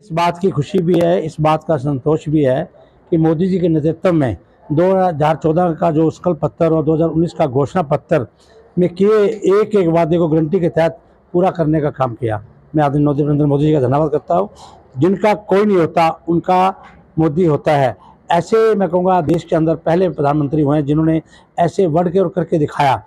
इस बात की खुशी भी है, इस बात का संतोष भी है कि मोदी जी के नेतृत्व में 2014 का जो संकल्प पत्र और 2019 का घोषणा पत्र में किए एक एक वादे को गारंटी के तहत पूरा करने का काम किया। मैं आदरणीय नरेंद्र मोदी जी का धन्यवाद करता हूँ। जिनका कोई नहीं होता उनका मोदी होता है। ऐसे मैं कहूँगा देश के अंदर पहले प्रधानमंत्री हुए हैं जिन्होंने ऐसे बढ़ के और करके दिखाया।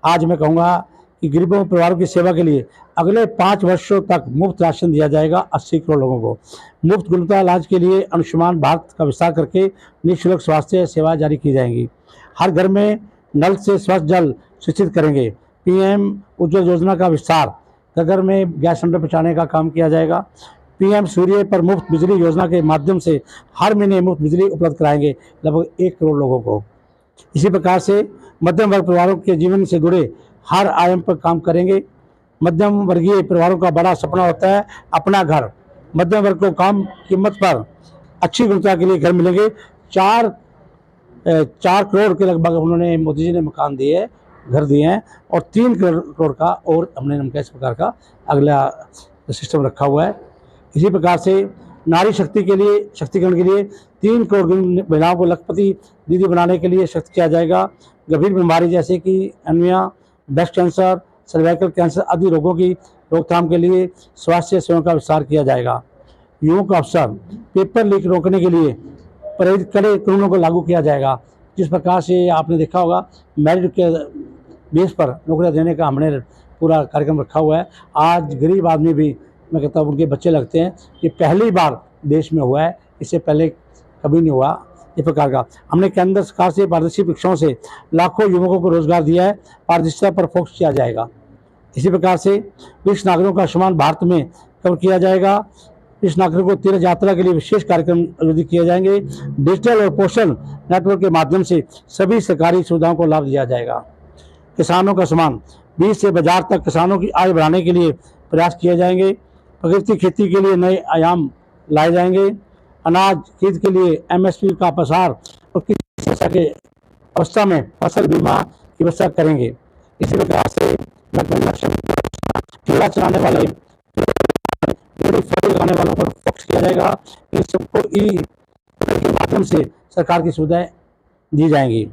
आज मैं कहूँगा कि गरीबों परिवारों की सेवा के लिए अगले 5 वर्षों तक मुफ्त राशन दिया जाएगा 80 करोड़ लोगों को। मुफ्त गुणवत्ता इलाज के लिए आयुष्मान भारत का विस्तार करके निःशुल्क स्वास्थ्य सेवा जारी की जाएंगी। हर घर में नल से स्वच्छ जल सुनिश्चित करेंगे। पीएम उज्ज्वल योजना का विस्तार, घर में गैस सिलेंडर पहुँचाने का काम किया जाएगा। पीएम सूर्य पर मुफ्त बिजली योजना के माध्यम से हर महीने मुफ्त बिजली उपलब्ध कराएंगे लगभग 1 करोड़ लोगों को। इसी प्रकार से मध्यम वर्ग परिवारों के जीवन से जुड़े हर आयाम पर काम करेंगे। मध्यम वर्गीय परिवारों का बड़ा सपना होता है अपना घर। मध्यम वर्ग को कम कीमत पर अच्छी गुणवत्ता के लिए घर मिलेंगे। 4 करोड़ के लगभग उन्होंने मोदी जी ने मकान दिए, घर दिए हैं और 3 करोड़ का और हमने इस प्रकार का अगला सिस्टम रखा हुआ है। इसी प्रकार से नारी शक्ति के लिए, शक्तिकरण के लिए 3 करोड़ महिलाओं को लखपति दीदी बनाने के लिए सख्त किया जाएगा। गंभीर बीमारी जैसे कि anaemia, breast cancer, cervical cancer आदि रोगों की रोकथाम के लिए स्वास्थ्य सेवाओं का विस्तार किया जाएगा। युवाओं का अवसर, पेपर लीक रोकने के लिए प्रेरित कड़े कानूनों को लागू किया जाएगा। जिस प्रकार से आपने देखा होगा मेरिट के बेस पर नौकरियां देने का हमने पूरा कार्यक्रम रखा हुआ है। आज गरीब आदमी भी मैं कहता हूँ उनके बच्चे लगते हैं। ये पहली बार देश में हुआ है, इससे पहले कभी नहीं हुआ इस प्रकार का। हमने केंद्र सरकार से पारदर्शी परीक्षाओं से लाखों युवकों को रोजगार दिया है। पारदर्शिता पर फोकस किया जाएगा। इसी प्रकार से वरिष्ठ नागरिकों का आयुष्मान भारत में कवर किया जाएगा। वरिष्ठ नागरिकों को तीर्थ यात्रा के लिए विशेष कार्यक्रम आयोजित किए जाएंगे। डिजिटल और पोषण नेटवर्क के माध्यम से सभी सरकारी सुविधाओं को लाभ दिया जाएगा। किसानों का सम्मान, बीज से बाजार तक किसानों की आय बढ़ाने के लिए प्रयास किए जाएंगे। प्राकृतिक खेती के लिए नए आयाम लाए जाएंगे। अनाज खरीद के लिए एमएसपी का प्रसार और किसी के अवस्था में फसल बीमा की व्यवस्था करेंगे। इसी प्रकार से ठेला चलाने वाले लगाने वालों पर फोकस किया जाएगा। इन सबको ई के माध्यम से सरकार की सुविधाएं दी जाएंगी।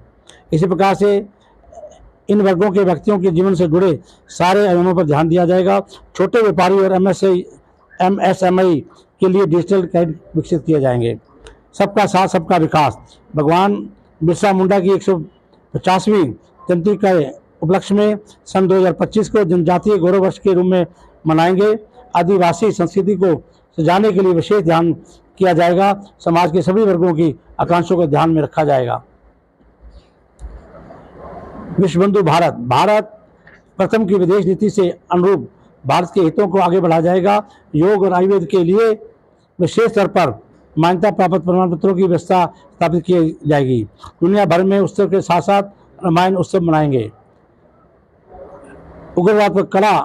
इसी प्रकार से इन वर्गों के व्यक्तियों के जीवन से जुड़े सारे आयामों पर ध्यान दिया जाएगा। छोटे व्यापारी और एमएसएमई के लिए डिजिटल क्रेडिट विकसित किए जाएंगे। सबका साथ सबका विकास, भगवान बिरसा मुंडा की 150वीं जयंती के उपलक्ष्य में सन 2025 को जनजातीय गौरव वर्ष के रूप में मनाएंगे। आदिवासी संस्कृति को सजाने के लिए विशेष ध्यान किया जाएगा। समाज के सभी वर्गों की आकांक्षाओं को ध्यान में रखा जाएगा। विश्व बंधु भारत, भारत प्रथम की विदेश नीति से अनुरूप भारत के हितों को आगे बढ़ाया जाएगा। योग और आयुर्वेद के लिए विशेष स्तर पर मान्यता प्राप्त प्रमाण पत्रों की व्यवस्था स्थापित की जाएगी। दुनिया भर में उत्सव के साथ साथ रामायण उत्सव मनाएंगे। उग्रवाद पर कड़ा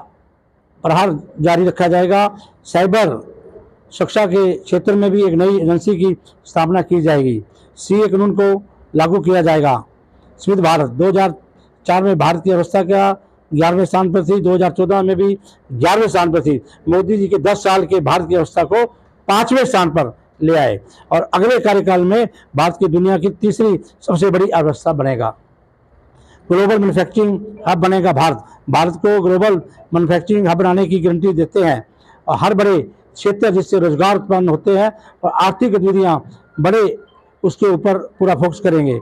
प्रहार जारी रखा जाएगा। साइबर सुरक्षा के क्षेत्र में भी एक नई एजेंसी की स्थापना की जाएगी। सीए कानून को लागू किया जाएगा। समृद्ध भारत, 2004 में भारत की अवस्था का 11वें स्थान पर थी, 2014 में भी 11वें स्थान पर थी। मोदी जी के 10 साल के भारत की अवस्था को 5वें स्थान पर ले आए और अगले कार्यकाल में भारत की दुनिया की तीसरी सबसे बड़ी अर्थव्यवस्था बनेगा। ग्लोबल मैन्युफैक्चरिंग हब बनेगा भारत। भारत को ग्लोबल मैन्युफैक्चरिंग हब बनाने की गारंटी देते हैं और हर बड़े क्षेत्र जिससे रोजगार उत्पन्न होते हैं और आर्थिक गतिविधियाँ बड़े उसके ऊपर पूरा फोकस करेंगे।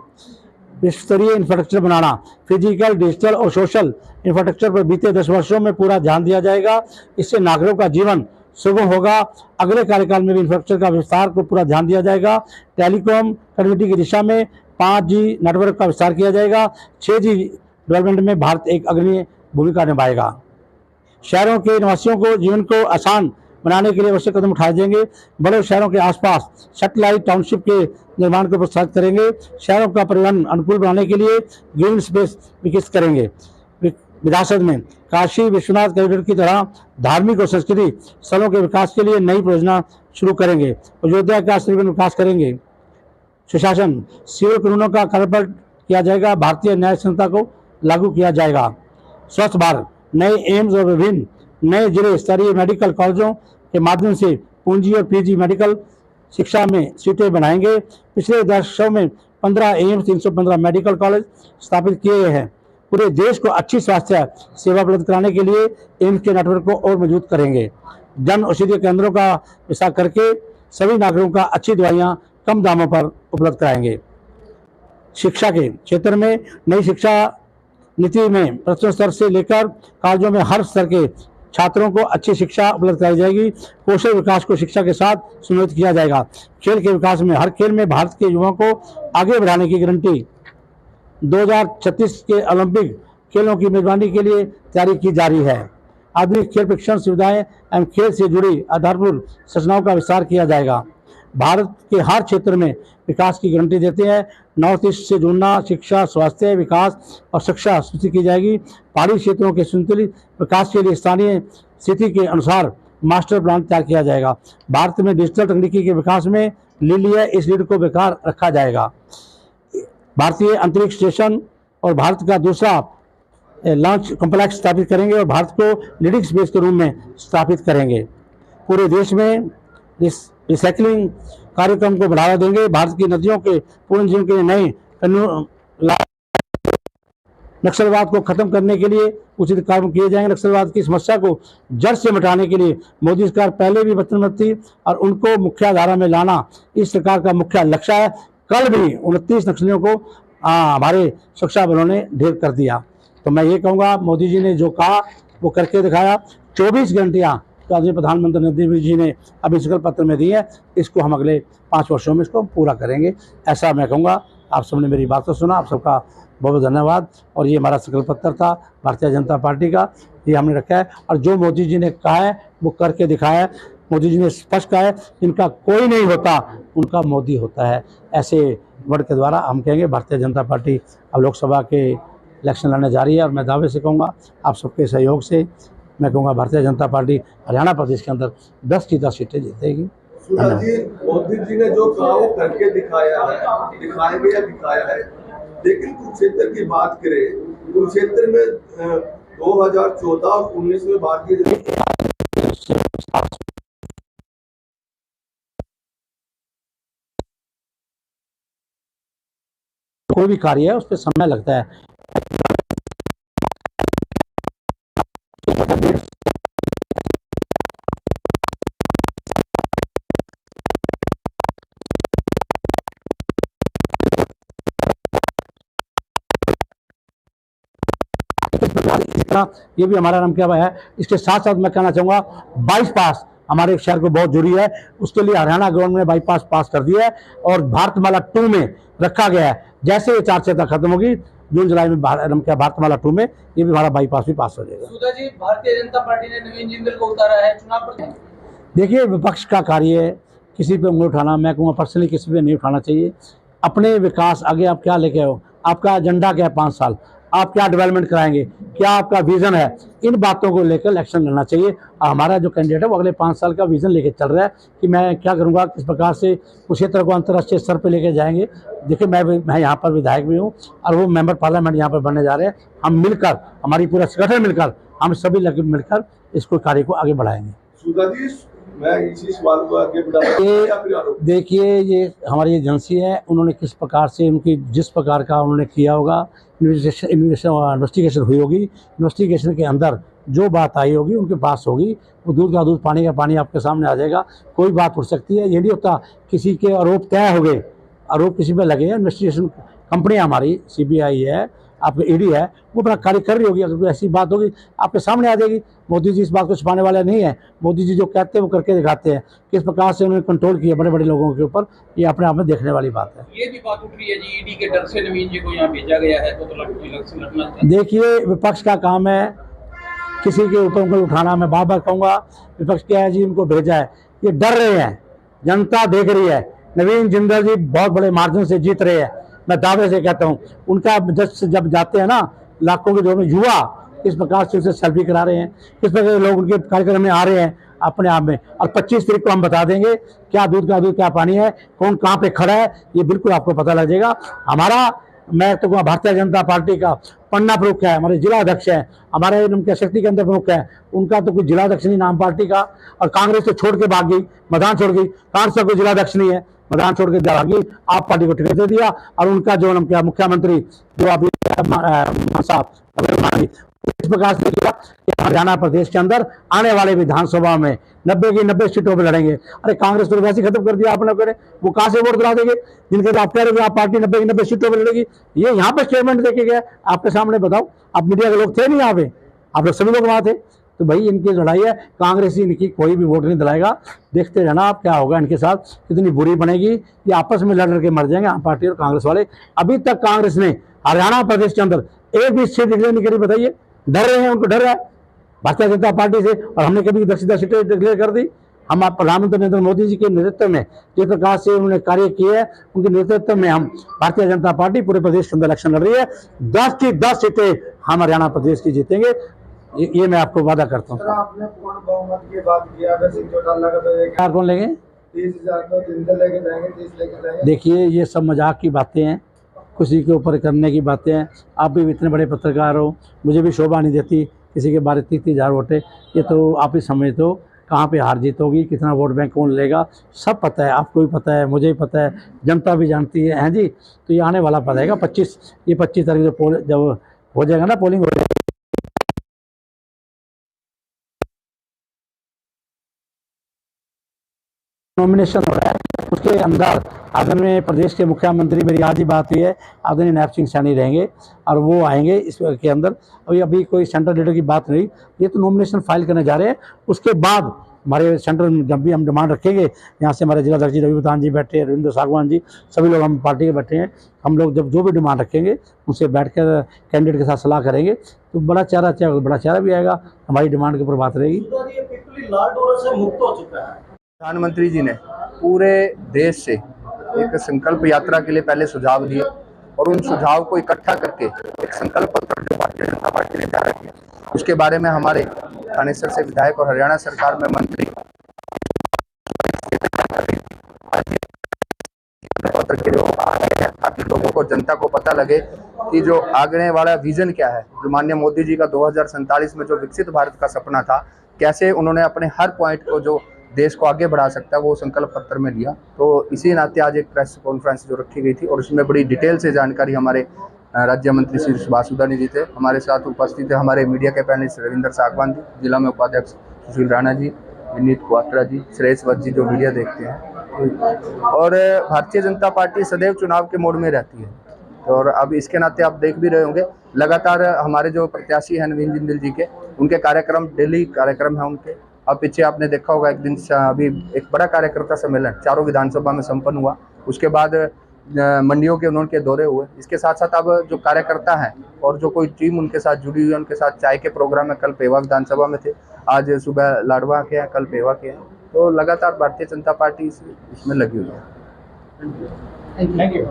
विश्व स्तरीय इंफ्रास्ट्रक्चर बनाना, फिजिकल, डिजिटल और सोशल इंफ्रास्ट्रक्चर पर बीते 10 वर्षों में पूरा ध्यान दिया जाएगा। इससे नागरिकों का जीवन सुगम होगा। अगले कार्यकाल में भी इंफ्रास्ट्रक्चर का विस्तार को पूरा ध्यान दिया जाएगा। टेलीकॉम कनेक्टिविटी की दिशा में 5G नेटवर्क का विस्तार किया जाएगा। 6G डेवलपमेंट में भारत एक अग्रणी भूमिका निभाएगा। शहरों के निवासियों को जीवन को आसान बनाने के लिए आवश्यक कदम उठाए जाएंगे। बड़े शहरों के आसपास सैटेलाइट टाउनशिप के निर्माण को प्रोत्साहित करेंगे। शहरों का परिवहन अनुकूल बनाने के लिए ग्रीन स्पेस विकसित करेंगे। विरासत में काशी विश्वनाथ कॉरिडोर की तरह धार्मिक और संस्कृति स्थलों के विकास के लिए नई परियोजना शुरू करेंगे। अयोध्या का सर्वांगीण विकास करेंगे। सुशासन, सिविल कानूनों का कार्यान्वयन किया जाएगा। भारतीय न्याय संहिता को लागू किया जाएगा। स्वच्छ भारत, नए एम्स और विभिन्न नए जिले स्तरीय मेडिकल कॉलेजों के माध्यम से पूंजी और पीजी मेडिकल शिक्षा में सीटें बनाएंगे। पिछले दशकों में 15 एम्स 315 मेडिकल कॉलेज स्थापित किए गए हैं। पूरे देश को अच्छी स्वास्थ्य सेवा उपलब्ध कराने के लिए एम्स के नेटवर्क को और मजबूत करेंगे। जन औषधि केंद्रों का विस्तार करके सभी नागरिकों का अच्छी दवाइयाँ कम दामों पर उपलब्ध कराएंगे। शिक्षा के क्षेत्र में नई शिक्षा नीति में प्रथम स्तर से लेकर कॉलेजों में हर स्तर के छात्रों को अच्छी शिक्षा उपलब्ध कराई जाएगी। कौशल विकास को शिक्षा के साथ सुनिश्चित किया जाएगा। खेल के विकास में हर खेल में भारत के युवाओं को आगे बढ़ाने की गारंटी। 2036 के ओलंपिक खेलों की मेजबानी के लिए तैयारी की जा रही है। आधुनिक खेल प्रशिक्षण सुविधाएं एवं खेल से जुड़ी आधारभूत संरचनाओं का विस्तार किया जाएगा। भारत के हर क्षेत्र में विकास की गारंटी देते हैं। नॉर्थ ईस्ट से जुड़ना, शिक्षा, स्वास्थ्य, विकास और शिक्षा सुनिश्चित की जाएगी। पहाड़ी क्षेत्रों के संतुलित विकास के लिए स्थानीय स्थिति के अनुसार मास्टर प्लान तैयार किया जाएगा। भारत में डिजिटल तकनीकी के विकास में लीड है, इस लीड को बेकार रखा जाएगा। भारतीय अंतरिक्ष स्टेशन और भारत का दूसरा लॉन्च कॉम्प्लेक्स स्थापित करेंगे और भारत को लीडिंग स्पेस के रूप में स्थापित करेंगे। पूरे देश में रिसाइकलिंग कार्यक्रम को बढ़ावा देंगे। भारत की नदियों के पुनर्जीवन के लिए नए कानून। नक्सलवाद को खत्म करने के लिए उचित कार्य किए जाएंगे। नक्सलवाद की समस्या को जड़ से मिटाने के लिए मोदी सरकार पहले भी वचनबद्ध थी और उनको मुख्य धारा में लाना इस सरकार का मुख्य लक्ष्य है। कल भी 29 नक्सलियों को हमारे सुरक्षा बलों ने ढेर कर दिया। तो मैं ये कहूँगा, मोदी जी ने जो कहा वो करके दिखाया। 24 घंटियाँ तो आदरणीय प्रधानमंत्री नरेंद्र मोदी जी ने अभी संकल्प पत्र में दी है, इसको हम अगले 5 वर्षों में इसको पूरा करेंगे, ऐसा मैं कहूँगा। आप सबने मेरी बात को सुना, आप सबका बहुत बहुत धन्यवाद। और ये हमारा संकल्प पत्र था भारतीय जनता पार्टी का, ये हमने रखा है और जो मोदी जी ने कहा है वो करके दिखाया है। मोदी जी ने स्पष्ट कहा है, इनका कोई नहीं होता, उनका मोदी होता है। ऐसे वर्ड के द्वारा हम कहेंगे भारतीय जनता पार्टी अब लोकसभा के इलेक्शन लड़ने जा रही है और मैं दावे से कहूँगा आप सबके सहयोग से मैं कहूँगा भारतीय जनता पार्टी हरियाणा प्रदेश के अंदर 10 की 10 सीटें जीतेगी। मोदी जी ने जो कहा वो करके दिखाया है, दिखाएंगे या दिखाया है। लेकिन कुरुक्षेत्र की बात करें, कुरुक्षेत्र में 2014 और 19 में भारतीय कोई भी कार्य है उस पर समय लगता है। ये भी हमारा नाम क्या है। इसके साथ साथ मैं कहना चाहूँगा बाईपास हमारे शहर को बहुत जरूरी है, उसके लिए हरियाणा गवर्नमेंट ने बाईपास पास कर दिया है और भारतमाला 2 में रखा गया है। जैसे ये 4 क्षेत्र खत्म होगी जून जुलाई में भारतमाला 2 में ये भी हमारा बाईपास भी पास हो जाएगा। सुधा जी, भारतीय जनता पार्टी ने नवीन जिंदल को उतारा है चुनाव पर। देखिए, विपक्ष का कार्य है किसी पे उंगली उठाना, मैं कहूँगा पर्सनली किसी पे नहीं उठाना चाहिए। अपने विकास आगे आप क्या लेके आओ, आपका एजेंडा क्या है 5 साल, आप क्या डेवलपमेंट कराएंगे, क्या आपका विजन है, इन बातों को लेकर इलेक्शन लड़ना चाहिए। हमारा जो कैंडिडेट है वो अगले 5 साल का विजन लेके चल रहा है कि मैं क्या करूंगा, किस प्रकार से उस क्षेत्र को अंतर्राष्ट्रीय स्तर पे लेके जाएंगे। देखिए, मैं यहाँ पर विधायक भी हूँ और वो मेंबर पार्लियामेंट यहाँ पर बनने जा रहे हैं। हम मिलकर, हमारी पूरा संगठन मिलकर, हम सभी मिलकर इसको कार्य को आगे बढ़ाएंगे। मैं इसी सवाल को आगे बढ़ा। देखिए, ये हमारी एजेंसी है, उन्होंने किस प्रकार से उनकी जिस प्रकार का उन्होंने किया होगा, इन्वेस्टिगेशन हुई होगी, इन्वेस्टिगेशन के अंदर जो बात आई होगी उनके पास होगी, वो दूध का दूध पानी का पानी आपके सामने आ जाएगा। कोई बात उठ सकती है, ये नहीं होता किसी के आरोप तय हो गए, आरोप किसी पे लगे हैं। इन्वेस्टिगेशन कंपनी हमारी सीबीआई है, आपकी ईडी है, वो अपना कार्य कर रही होगी। अगर कोई ऐसी बात होगी आपके सामने आ जाएगी। मोदी जी इस बात को छुपाने वाले नहीं है। मोदी जी जो कहते हैं वो करके दिखाते हैं। किस प्रकार से उन्होंने कंट्रोल किया बड़े बड़े लोगों के ऊपर, ये अपने आप में देखने वाली बात है। ये भी बात उठ रही है जी, ईडी के डर से नवीन जी को यहाँ भेजा गया है तो इलेक्शन लड़ना। देखिए, विपक्ष का काम है किसी के ऊपर उंगली उठाना। मैं बार बार कहूँगा, विपक्ष क्या है जी, इनको भेजा है, ये डर रहे हैं, जनता देख रही है। नवीन जिंदल जी बहुत बड़े मार्जिन से जीत रहे हैं, मैं दावे से कहता हूँ। उनका जब जाते हैं ना लाखों के जो में युवा, किस प्रकार से उसे सेल्फी करा रहे हैं, किस प्रकार लोग उनके कार्यक्रम में आ रहे हैं अपने आप में। और 25 तारीख को हम बता देंगे क्या दूध का दूध क्या पानी है, कौन कहाँ पे खड़ा है, ये बिल्कुल आपको पता लग जाएगा। हमारा मैं तो कहूँ भारतीय जनता पार्टी का पन्ना प्रमुख है, हमारे जिला अध्यक्ष है, हमारे उनके शक्ति केंद्र प्रमुख है, उनका तो कोई जिला अध्यक्ष नहीं नाम पार्टी का। और कांग्रेस तो छोड़ के भाग गई, मैदान छोड़ गई, कांग्रेस का कोई जिला अध्यक्ष नहीं है, मैदान छोड़ के भागी, आप पार्टी को टिकट दे दिया। और उनका जो मुख्यमंत्री जो अभी साहब इस प्रकार से किया कि हरियाणा प्रदेश के अंदर आने वाले विधानसभा में 90 की 90 सीटों पर लड़ेंगे। अरे कांग्रेस तो वैसे खत्म कर दिया आपने, करे वो कहां से वोट दिला देंगे जिनके तो आप कह रहे हो आप पार्टी 90 की 90 सीटों पर लड़ेगी। ये यहाँ पे स्टेटमेंट देके गया आपके सामने, बताओ आप मीडिया के लोग थे नहीं यहाँ पे, आप लोग सभी लोग वहां थे। तो भाई इनकी लड़ाई है, कांग्रेस ही इनकी कोई भी वोट नहीं दिलाएगा। देखते रहना आप क्या होगा इनके साथ, कितनी बुरी बनेगी, ये आपस में लड़ के मर जाएंगे आम पार्टी और कांग्रेस वाले। अभी तक कांग्रेस ने हरियाणा प्रदेश के अंदर एक भी सीट डिक्लेयर नहीं करी, बताइए डर रहे हैं, उनको डर है भारतीय जनता पार्टी से। और हमने कभी 10 सीटें डिक्लेयर कर दी। हम प्रधानमंत्री नरेंद्र मोदी जी के नेतृत्व में जिस प्रकार से उन्होंने कार्य किए हैं, उनके नेतृत्व में हम भारतीय जनता पार्टी पूरे प्रदेश के अंदर इलेक्शन लड़ रही है। 10 की 10 सीटें हम हरियाणा प्रदेश की जीतेंगे, ये मैं आपको वादा करता हूँ। आपने पूर्ण बहुमत की बात किया, वैसे चौटाला का तो एक कौन लेंगे 30,000 तो जिंदा लेके जाएंगे, 30 लेके जाएंगे। देखिए ये सब मजाक की बातें हैं, खुशी के ऊपर करने की बातें हैं। आप भी इतने बड़े पत्रकार हो, मुझे भी शोभा नहीं देती किसी के बारे 30,000 वोटें, ये तो आप ही समझते हो कहाँ पे हार जीत होगी, कितना वोट बैंक कौन लेगा, सब पता है, आपको भी पता है, मुझे भी पता है, जनता भी जानती है, हैं जी। तो ये आने वाला पता है 25 तारीख जब हो जाएगा ना, पोलिंग हो जाएगी, नॉमिनेशन हो रहा है, उसके अंदर आदरणीय प्रदेश के मुख्यमंत्री, मेरी आज ही बात हुई है, आदरणीय नायब सिंह सैनी रहेंगे और वो आएंगे इसके अंदर। अभी कोई सेंट्रल लीडर की बात नहीं, ये तो नॉमिनेशन फाइल करने जा रहे हैं। उसके बाद हमारे सेंट्रल जब भी हम डिमांड रखेंगे, यहाँ से हमारे जिला अध्यक्ष रवि प्रधान जी बैठे, रविंद्र सागवान जी, सभी लोग हम पार्टी के बैठे हैं। हम लोग जब जो भी डिमांड रखेंगे उनसे बैठकर कैंडिडेट के साथ सलाह करेंगे, तो बड़ा चेहरा भी आएगा, हमारी डिमांड के ऊपर बात रहेगी। प्रधानमंत्री जी ने पूरे देश से एक संकल्प यात्रा के लिए पहले सुझाव दिए और उन सुझाव को इकट्ठा करके एक संकल्प पत्र जो भारतीय जनता पार्टी ने तैयार किया, उसके बारे में हमारे थानेसर से विधायक और हरियाणा सरकार में मंत्री पत्र के जो ताकि लोगों को, जनता को पता लगे कि जो आगे वाला विजन क्या है, जो माननीय मोदी जी का 2047 में जो विकसित भारत का सपना था, कैसे उन्होंने अपने हर पॉइंट को जो देश को आगे बढ़ा सकता है वो संकल्प पत्र में लिया। तो इसी नाते आज एक प्रेस कॉन्फ्रेंस जो रखी गई थी और उसमें बड़ी डिटेल से जानकारी हमारे राज्य मंत्री श्री सुभाष सुदानी जी थे, हमारे साथ उपस्थित थे हमारे मीडिया के पैनलिस्ट रविंद्र सागवान जी, जिला में उपाध्यक्ष सुशील राणा जी, विनीत क्वात्रा जी, श्रेयस वत्स जी जो मीडिया देखते हैं। और भारतीय जनता पार्टी सदैव चुनाव के मोड में रहती है और अब इसके नाते आप देख भी रहे होंगे लगातार हमारे जो प्रत्याशी हैं नवीन जिंदल जी के, उनके कार्यक्रम डेली कार्यक्रम है उनके। अब पीछे आपने देखा होगा एक दिन अभी एक बड़ा कार्यकर्ता सम्मेलन 4 विधानसभा में संपन्न हुआ, उसके बाद मंडियों के उनके दौरे हुए। इसके साथ साथ अब जो कार्यकर्ता हैं और जो कोई टीम उनके साथ जुड़ी हुई है, उनके साथ चाय के प्रोग्राम में, कल पेवा विधानसभा में थे, आज सुबह लाडवा के हैं, कल पेवा के हैं। तो लगातार भारतीय जनता पार्टी इसमें लगी हुई है। Thank you.